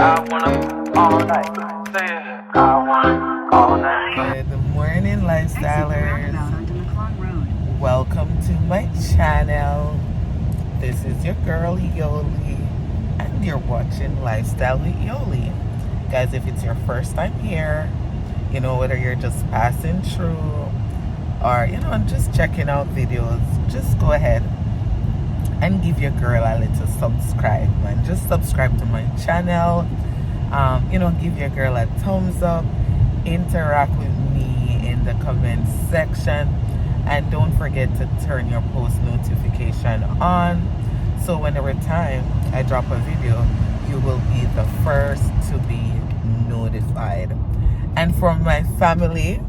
Good morning, lifestylers. Welcome to my channel. This is your girl Yoli, and you're watching Lifestyle with Yoli. Guys, if it's your first time here, you know, whether you're just passing through or, you know, just checking out videos, just go ahead and give your girl a little subscribe, man. Just subscribe to my channel. You know, give your girl a thumbs up, interact with me in the comment section, and don't forget to turn your post notification on, so whenever time I drop a video, you will be the first to be notified. And from my family,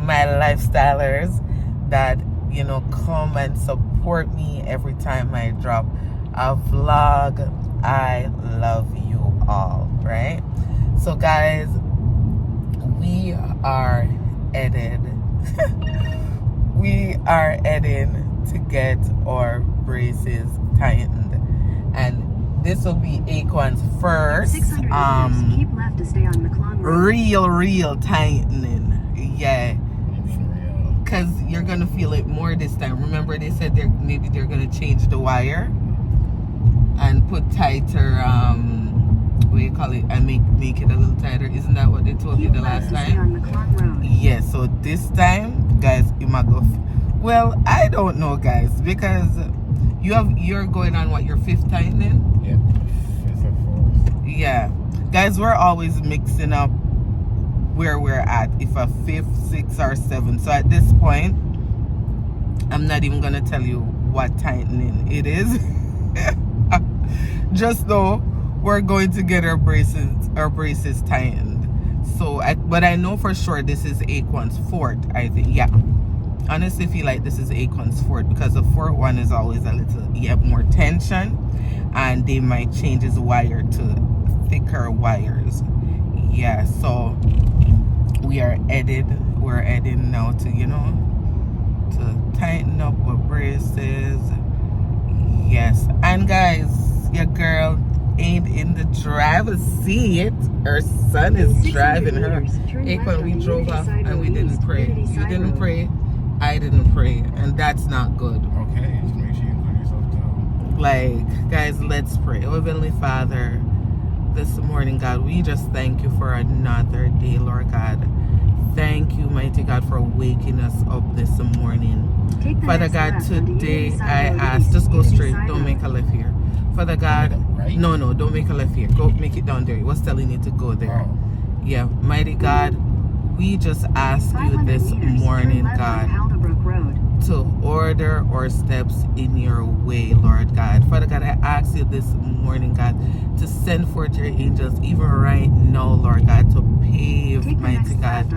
my lifestylers that, you know, come and support me every time I drop a vlog, I love you all, right? So guys, we are headed to get our braces tightened, and this will be Aquan's first keep left to stay on McClung Road. real tightening, yeah, because you're gonna feel it more this time. Remember, they said maybe they're gonna change the wire and put tighter what do you call it, and make it a little tighter. Isn't that what they told you the last time? Yeah, so this time, guys, you might go well, I don't know, guys, because you're going on what, your fifth tightening? Yeah, fifth or fourth. Yeah, guys, we're always mixing up where we're at, if a fifth, sixth, or seventh. So at this point, I'm not even gonna tell you what tightening it is. Just know we're going to get our braces tightened. So but I know for sure this is Aquan's fourth, I think. Yeah, honestly feel like this is Aquan's fourth, because the fourth one is always a little more tension, and they might change his wire to thicker wires. Yeah, so we're heading now to, you know, to tighten up our braces. Yes, and guys, your girl ain't in the driver's seat. Her son is driving her. Aquan, we drove up and we didn't pray. You didn't pray, I didn't pray, and that's not good. Okay, just make sure you include yourself too. Like, guys, let's pray. Oh, Heavenly Father, this morning, God, we just thank you for another day, Lord God. Thank you, mighty God, for waking us up this morning. Father God, today I ask, just go straight, don't make a left here. Father God, right? No, don't make a left here. Go make it down there. What's telling you to go there? Oh. Yeah, mighty God, we just ask you this morning, God, to order our steps in your way, Lord God. Father God, I ask you this morning, God, to send forth your angels even right now, Lord God, to pave, mighty God,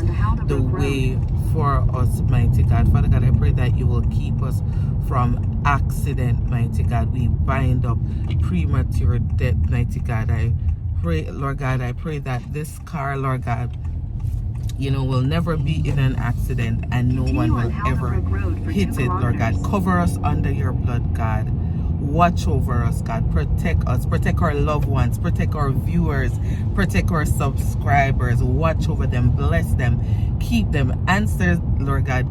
the way for us, mighty God. Father God, I pray that you will keep us from accident, mighty God. We bind up premature death, mighty God. I pray, Lord God, I pray that this car, Lord God, you know, will never be in an accident, and no one will ever hit it, Lord God. Cover us under your blood, God. Watch over us, God. Protect us. Protect our loved ones. Protect our viewers. Protect our subscribers. Watch over them. Bless them. Keep them. Answer, Lord God.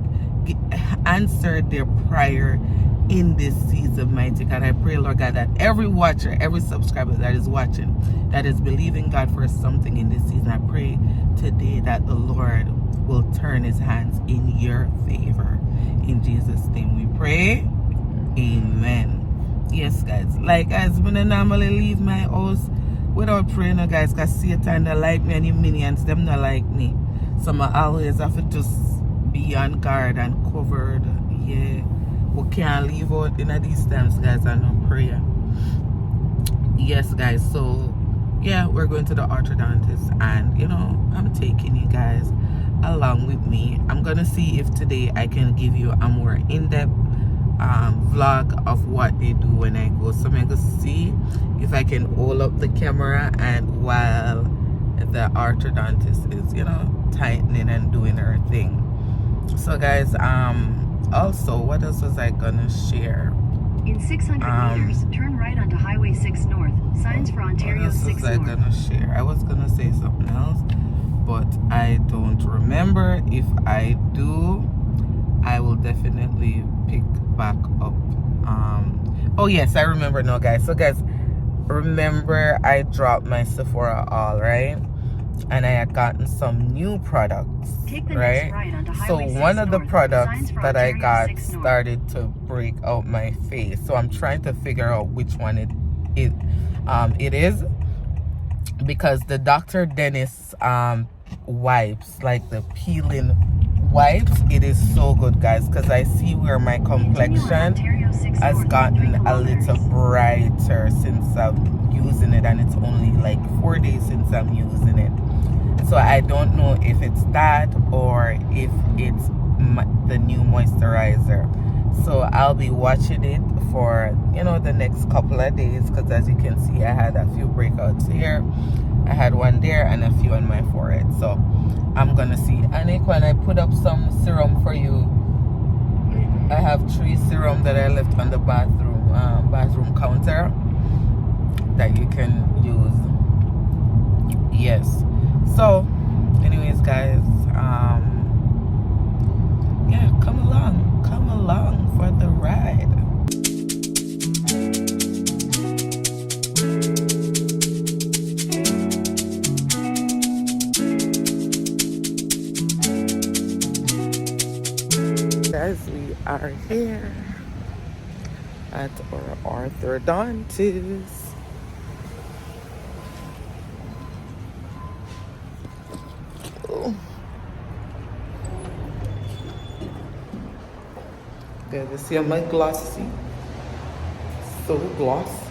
Answer their prayer in this season, mighty God. I pray, Lord God, that every watcher, every subscriber that is watching, that is believing God for something in this season, I pray today that the Lord will turn his hands in your favor. In Jesus' name we pray. Amen. Yes, guys. Like, guys, when I normally leave my house without praying, guys, because Satan don't like me and his minions, them not like me. So I always have to just be on guard and covered. Yeah. We can't leave out in these times, guys, and no prayer. Yes, guys, so yeah, we're going to the orthodontist, and you know, I'm taking you guys along with me. I'm gonna see if today I can give you a more in-depth vlog of what they do when I go. So I'm gonna see if I can hold up the camera and while the orthodontist is, you know, tightening and doing her thing. So guys, also, what else was I gonna share? In 600 meters, turn right onto Highway 6 North. Signs for Ontario 6 What else was I North. gonna share? I was gonna say something else, but I don't remember. If I do, I will definitely pick back up. Oh yes, I remember now, guys. So guys, remember I dropped my Sephora haul, right? And I had gotten some new products, Take the right? next right onto So Highway 6 one of the North. products Signs for that I Ontario got 6 North. started to break out my face. So I'm trying to figure out which one it is, because the Dr. Dennis wipes, like the peeling wipes, it is so good, guys, because I see where my complexion has gotten a little brighter since I'm using it, and it's only like 4 days since I'm using it. So I don't know if it's that or if it's the new moisturizer. So I'll be watching it for, you know, the next couple of days, because as you can see, I had a few breakouts here, I had one there, and a few on my forehead. So I'm gonna see. And when I put up some serum for you, I have 3 serum that I left on the bathroom counter that you can use. Yes. So anyways, guys, yeah, come along for the ride. Guys, we are here at our orthodontist. Guys, you see my glossy? So glossy.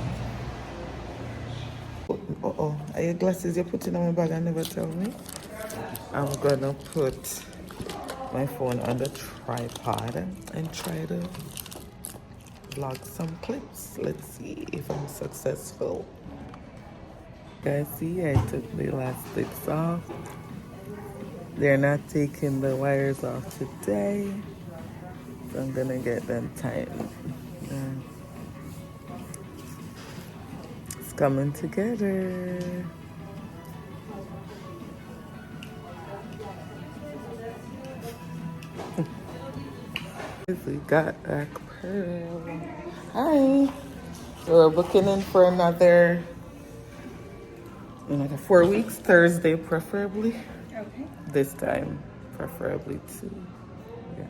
Uh-oh, are your glasses you're putting on my bag and never tell me? I'm gonna put my phone on the tripod and try to vlog some clips. Let's see if I'm successful. Guys, see, I took the elastics off. They're not taking the wires off today, so I'm gonna get them tightened. It's coming together. We got a Pearl. Hi. So we're booking in for another 4 weeks, Thursday preferably. Okay. This time, preferably too. Yeah.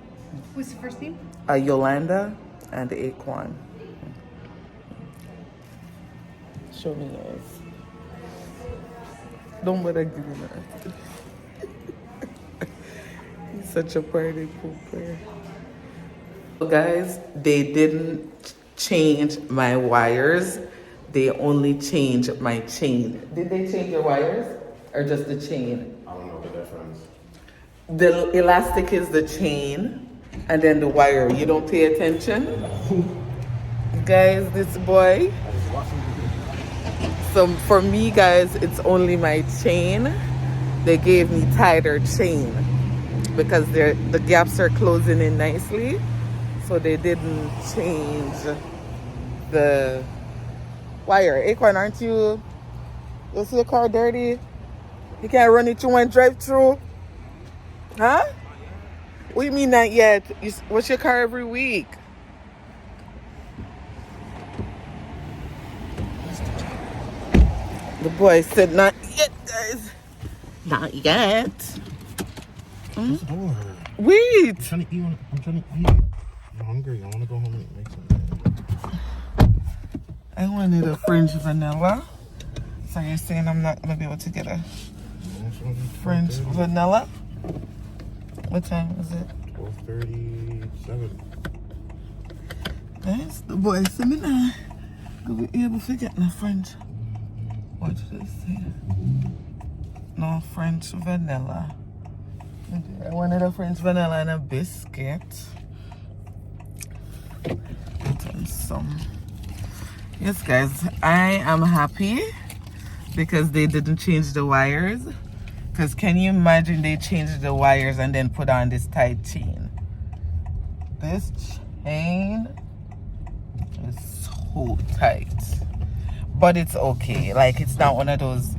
What's the first name? Yolanda and Aquan. Show me yours. Don't bother giving that. He's such a party pooper. So guys, they didn't change my wires. They only changed my chain. Did they change your wires or just the chain? I don't know the difference. The elastic is the chain, and then the wire. You don't pay attention? Guys, this boy. So for me, guys, it's only my chain. They gave me tighter chain because the gaps are closing in nicely. So they didn't change the wire. Acorn, aren't you see your car dirty? You can't run it through one drive-through? Huh? What do you mean not yet? You wash your car every week. The boy said not yet, guys. Not yet. Just hold her. Wait. I'm trying to eat. I'm hungry. I want to go home and make something. I wanted a French vanilla. So you're saying I'm not going to be able to get a French vanilla? What time is it? 12:37. Guys, the boy said me not going to be able to get no French. What did it say? No French vanilla. Okay, I wanted a French vanilla and a biscuit. And some. Yes, guys, I am happy because they didn't change the wires. Because can you imagine they changed the wires and then put on this tight chain? This chain is too tight, but it's okay. Like, it's not one of those.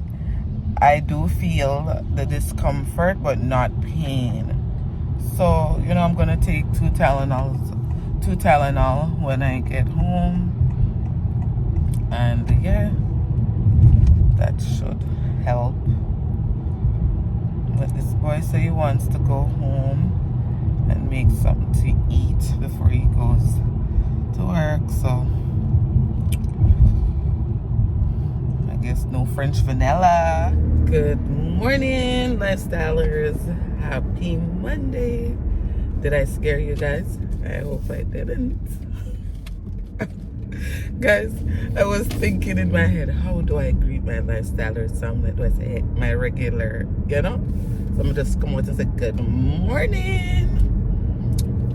I do feel the discomfort but not pain. So, you know, I'm gonna take two Tylenol when I get home, and yeah, that should help. But this boy said he wants to go home and make something to eat before he goes to work, so I guess no French vanilla. Good morning, lifestylers. Happy Monday. Did I scare you guys? I hope I didn't. Guys, I was thinking in my head, how do I greet my lifestylers? So I'm like, do I say my regular, you know? So I'm just come out and say good morning.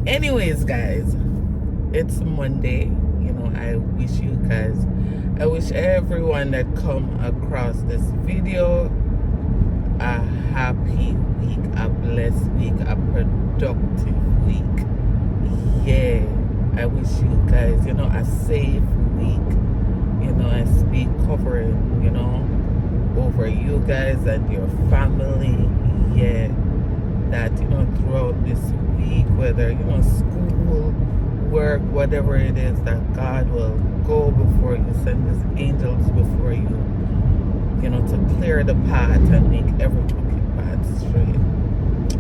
Anyways, guys, it's Monday. You know, I wish everyone that come across this video a happy week, a blessed week, a productive week. Yeah, I wish you guys, you know, a safe week. You know, I speak covering, you know, over you guys and your family. Yeah, that, you know, throughout this week, whether, you know, school, work, whatever it is, that God will go before you, send his angels before you, you know, to clear the path and make every crooked path straight.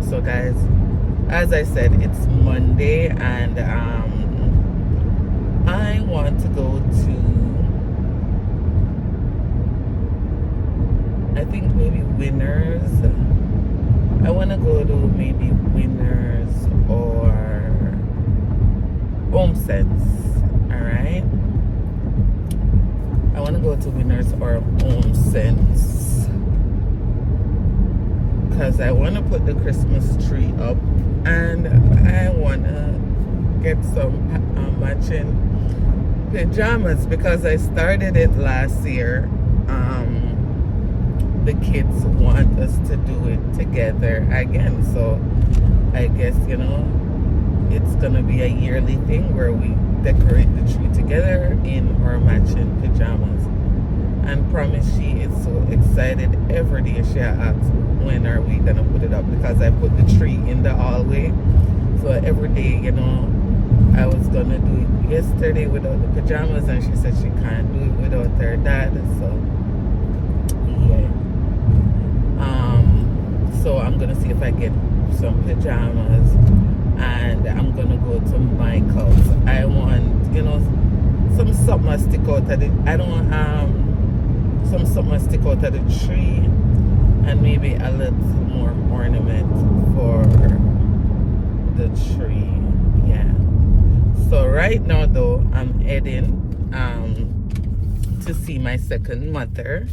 So guys, as I said, it's Monday, and I want to go to, I think maybe Winners. I want to go to maybe Winners or HomeSense. Alright, I want to go to Winners or HomeSense because I want to put the Christmas tree up, and I want to get some matching pajamas because I started it last year. The kids want us to do it together again, so I guess, you know, it's gonna be a yearly thing where we decorate the tree together in our matching pajamas. And promise, she is so excited every day. She asks, when are we gonna put it up, because I put the tree in the hallway. So every day, you know, I was gonna do it yesterday without the pajamas, and she said she can't do it without her dad. So yeah, so I'm gonna see if I get some pajamas, and I'm gonna go to Michael's. I want, you know, some something to stick out of it. I don't some something to stick out of the tree, and maybe a little more ornament for the tree. Yeah. So right now though, I'm heading to see my second mother.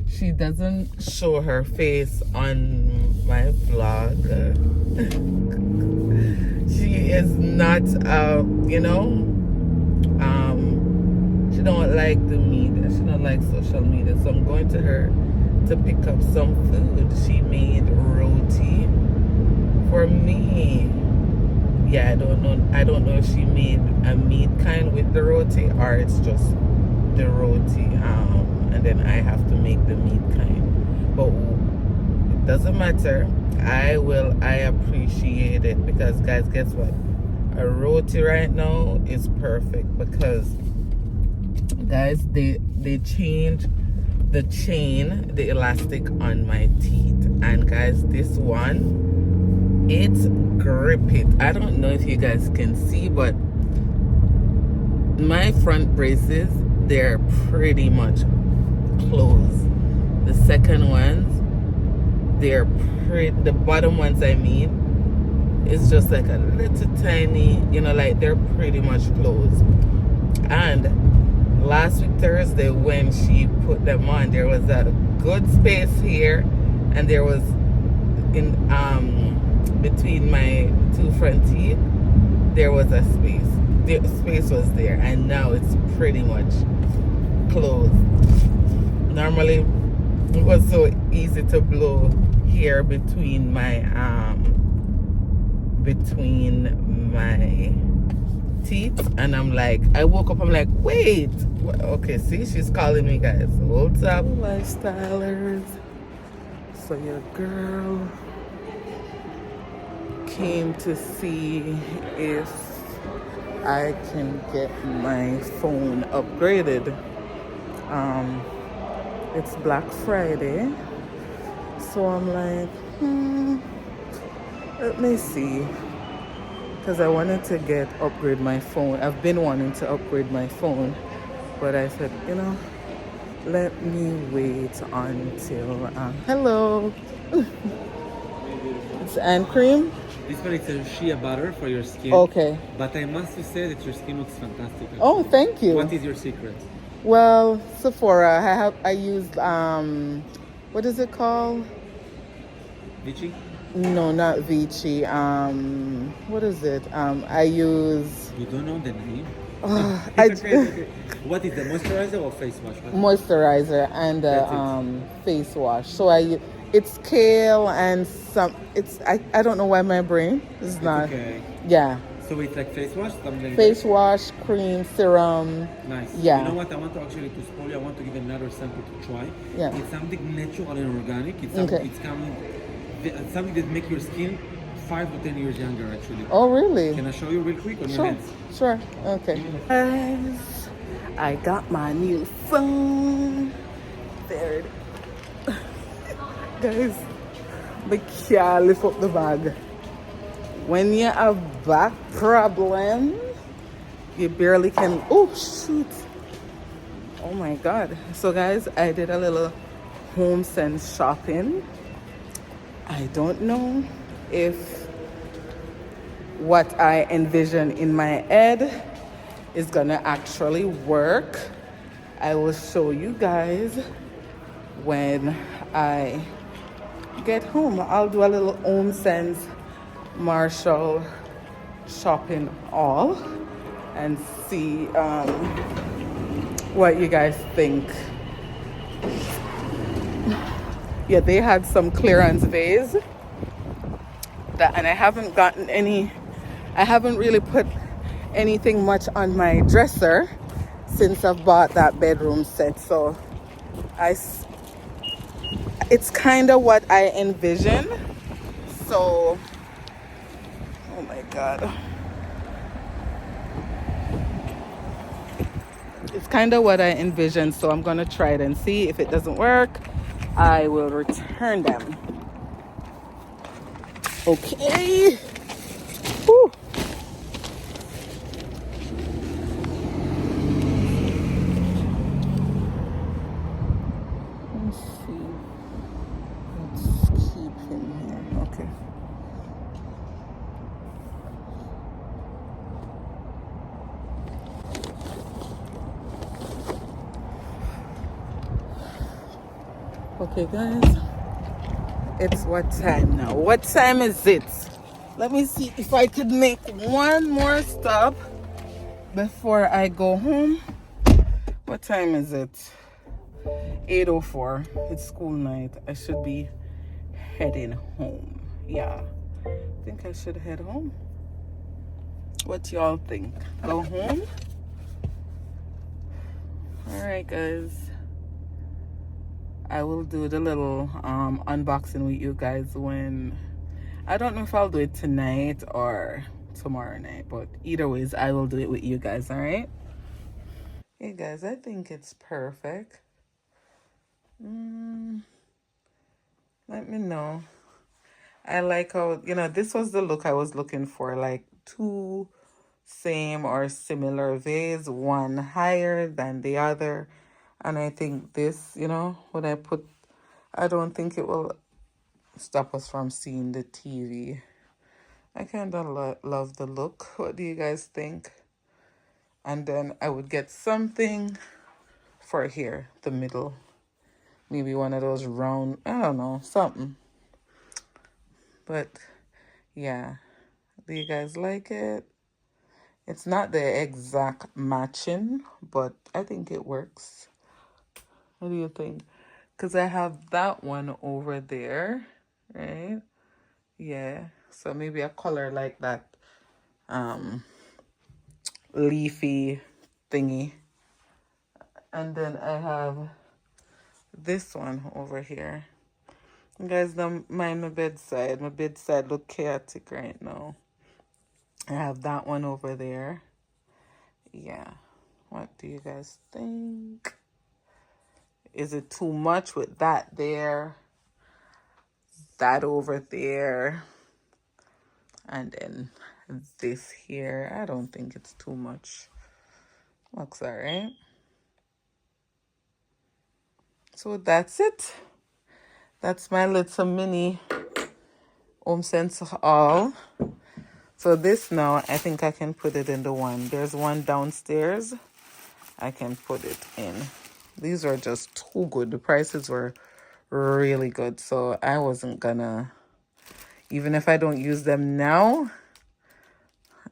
She doesn't show her face on my vlog. She is not you know, she don't like the media, she don't like social media, so I'm going to her to pick up some food. She made roti for me. Yeah, I don't know if she made a meat kind with the roti or it's just the roti, and then I have to make the meat kind. But it doesn't matter. I appreciate it, because guys, guess what? A roti right now is perfect, because guys, they changed the chain, the elastic on my teeth, and guys, this one, it's grip it. I don't know if you guys can see, but my front braces, they're pretty much closed. The second ones, they're the bottom ones, I mean, it's just like a little tiny, you know, like they're pretty much closed. And last week Thursday, when she put them on, there was a good space here, and there was in between my two front teeth, there was a space. The space was there, and now it's pretty much closed. Normally it was so easy to blow here between my teeth, and I'm like, I woke up, I'm like, wait. Okay, see, she's calling me, guys. What's up, lifestylers? So your girl came to see if I can get my phone upgraded. It's Black Friday, so I'm like, let me see, because I wanted to upgrade my phone. I've been wanting to upgrade my phone, but I said, let me wait until hello. It's hand cream. This one is a shea butter for your skin. Okay. But I must say that your skin looks fantastic. Actually. Oh, thank you. What is your secret? Well, Sephora. I used what is it called? Vichy? No, not Vichy. What is it? I use. You don't know the name? Okay. What is the moisturizer or face wash? Moisturizer and face wash. So it's kale and some. I don't know why my brain is not. Okay. Yeah. So it's like face wash, something. Face wash, cream, serum. Nice. Yeah. You know what? I want to actually to spoil you. I want to give another sample to try. Yeah. It's something natural and organic. It's something that makes your skin 5 to 10 years younger. Actually. Oh really? Can I show you real quick on your hands? Sure. Okay. Guys, I got my new phone. There it is. Guys, I can't lift up the bag. When you have back problem, you barely can. Oh shoot! Oh my god! So guys, I did a little HomeSense shopping. I don't know if what I envision in my head is gonna actually work. I will show you guys when I get home. I'll do a little HomeSense Marshall shopping haul and see what you guys think. Yeah, they had some clearance vase and I haven't gotten any. I haven't really put anything much on my dresser since I've bought that bedroom set, so it's kind of what I envision. So oh my god, it's kind of what I envisioned, so I'm gonna try it and see. If it doesn't work, I will return them. Okay. Whew. Let's see. Let's keep him here. Okay. Okay, guys. It's what time now? What time is it? Let me see if I could make one more stop before I go home. What time is it? 8:04. It's school night. I should be heading home. Yeah, I think I should head home. What y'all think? Go home? Alright guys, I will do the little unboxing with you guys when, I don't know if I'll do it tonight or tomorrow night, but either ways I will do it with you guys. All right. Hey guys, I think it's perfect. Let me know. I like how, this was the look I was looking for, like two same or similar vase, one higher than the other. And I think this, when I put, I don't think it will stop us from seeing the TV. I kind of love the look. What do you guys think? And then I would get something for here, the middle. Maybe one of those round, I don't know, something. But yeah, do you guys like it? It's not the exact matching, but I think it works. What do you think? Because I have that one over there, right? Yeah, so maybe a color like that leafy thingy. And then I have this one over here. You guys don't mind my bedside. My bedside look chaotic right now. I have that one over there. Yeah. What do you guys think? Is it too much with that there? That over there? And then this here. I don't think it's too much. Looks alright. So that's it. That's my little mini HomeSense haul. So this now, I think I can put it in the one. There's one downstairs. I can put it in. These are just too good. The prices were really good. So I wasn't gonna, even if I don't use them now,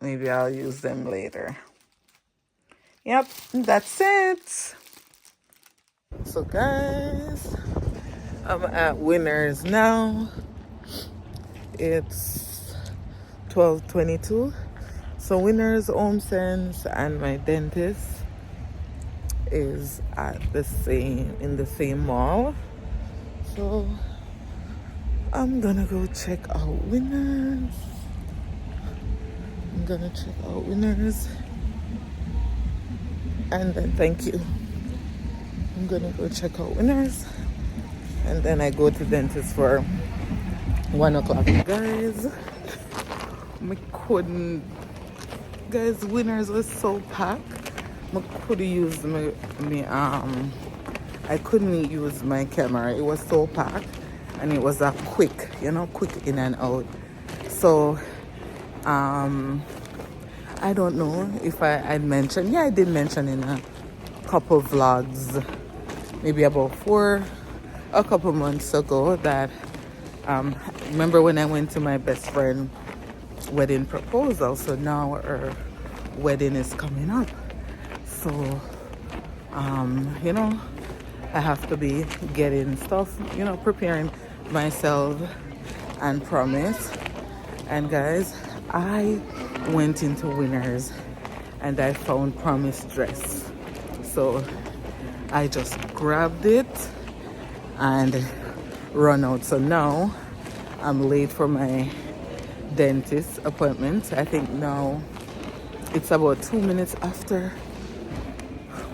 maybe I'll use them later. Yep, that's it. So guys, I'm at Winners now. It's 12:22. So Winners, HomeSense, and my dentist is at in the same mall. So I'm gonna go check out Winners. And then thank you. I'm gonna go check out Winners, and then I go to dentist for 1 o'clock. Guys, Winners was so packed. I couldn't use I couldn't use my camera. It was so packed, and it was a quick in and out. So I don't know if I'd mentioned. Yeah, I did mention in a couple vlogs, maybe about a couple months ago, that remember when I went to my best friend wedding proposal. So now her wedding is coming up. So I have to be getting stuff, preparing myself and promise. And guys, I went into Winners and I found promise dress. So I just grabbed it and run out. So now I'm late for my dentist appointment. I think now it's about 2 minutes after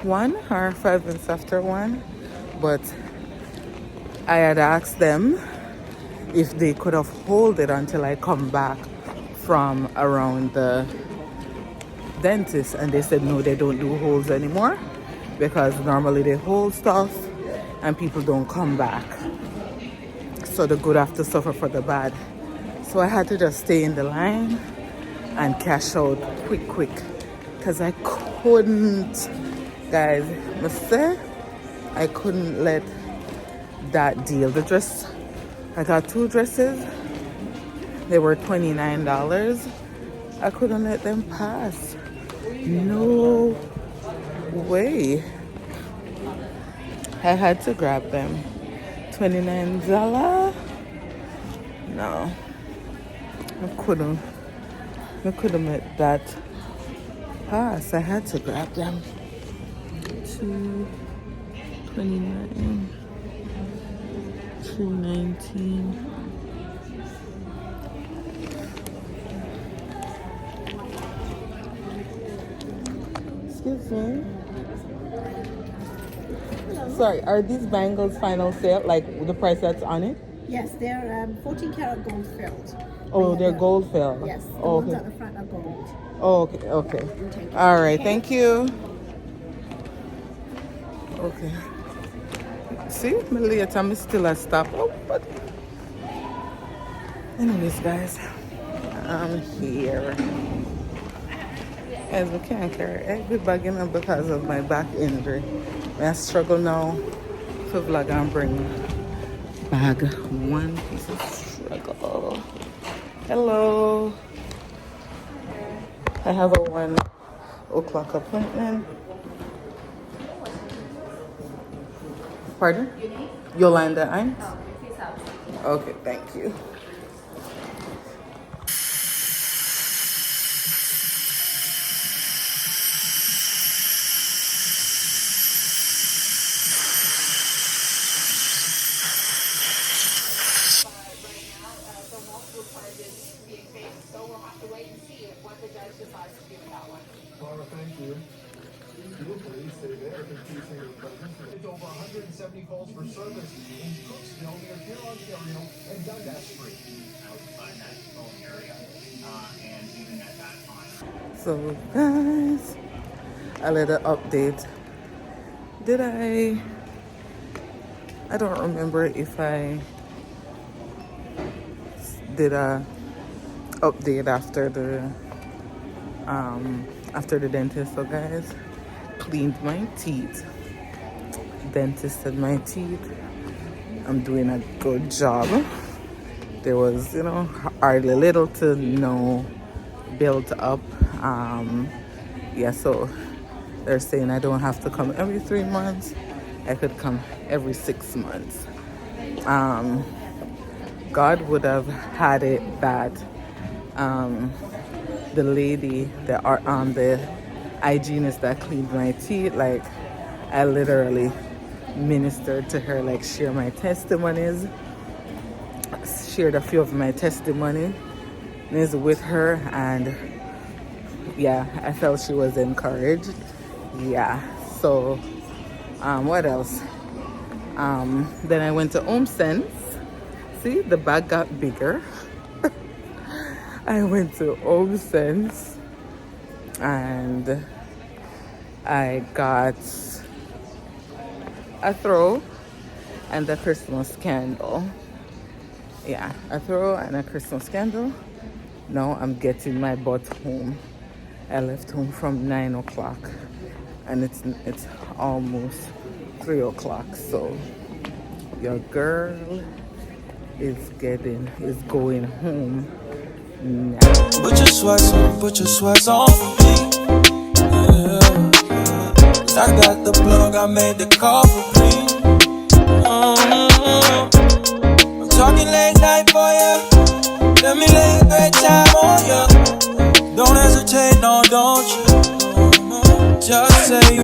1 or 5 minutes after 1. But I had asked them if they could have hold it until I come back from around the dentist, and they said no, they don't do holds anymore, because normally they hold stuff and people don't come back, so the good have to suffer for the bad. So I had to just stay in the line and cash out quick, because I couldn't, guys, I couldn't let that deal. The dress, I got 2 dresses. They were $29. I couldn't let them pass. No way. I had to grab them. $29? No. I couldn't let that pass. I had to grab them. $229, $219. Excuse me. Sorry, are these bangles final sale, like the price that's on it? Yes, they're 14 karat gold filled. Oh, they're gold filled. Yes, the Oh, ones okay. at the front are gold. Oh, okay. All right, thank you. Okay. See, me late, I'm still at stop. Oh, but anyways, guys, I'm here. Guys, we can't carry every bag in because of my back injury. I struggle now to vlog and bring bag. One piece of struggle. Hello. I have a 1 o'clock appointment. Pardon? Yolanda Eins? Okay, thank you. we'll have to wait and see what the judge decides to do with that one. Laura, thank you. Please stay there. It's over 170 calls for service in Crooksville near here, Ontario, and Dundas Street. Outside that phone area, and even at that time. So guys, a little update. I don't remember if I did a update after the dentist. So guys, cleaned my teeth, dentisted my teeth. I'm doing a good job. There was, hardly little to no built up. Yeah, so they're saying I don't have to come every 3 months. I could come every 6 months. God would have had it that the lady, the hygienist that cleaned my teeth, like I literally ministered to her, like shared a few of my testimonies with her, and yeah, I felt she was encouraged. Yeah, so what else? Then I went to HomeSense. See, the bag got bigger. I went to HomeSense and I got a throw and a Christmas candle. Yeah, a throw and a Christmas candle. Now I'm getting my butt home. I left home from 9 o'clock and it's almost 3 o'clock. So your girl is going home now. Put your sweats on for me. Yeah. I got the plug, I made the call for me. I'm talking late night for ya. Let me lay a great time on ya. Don't hesitate, no, don't you? Just say you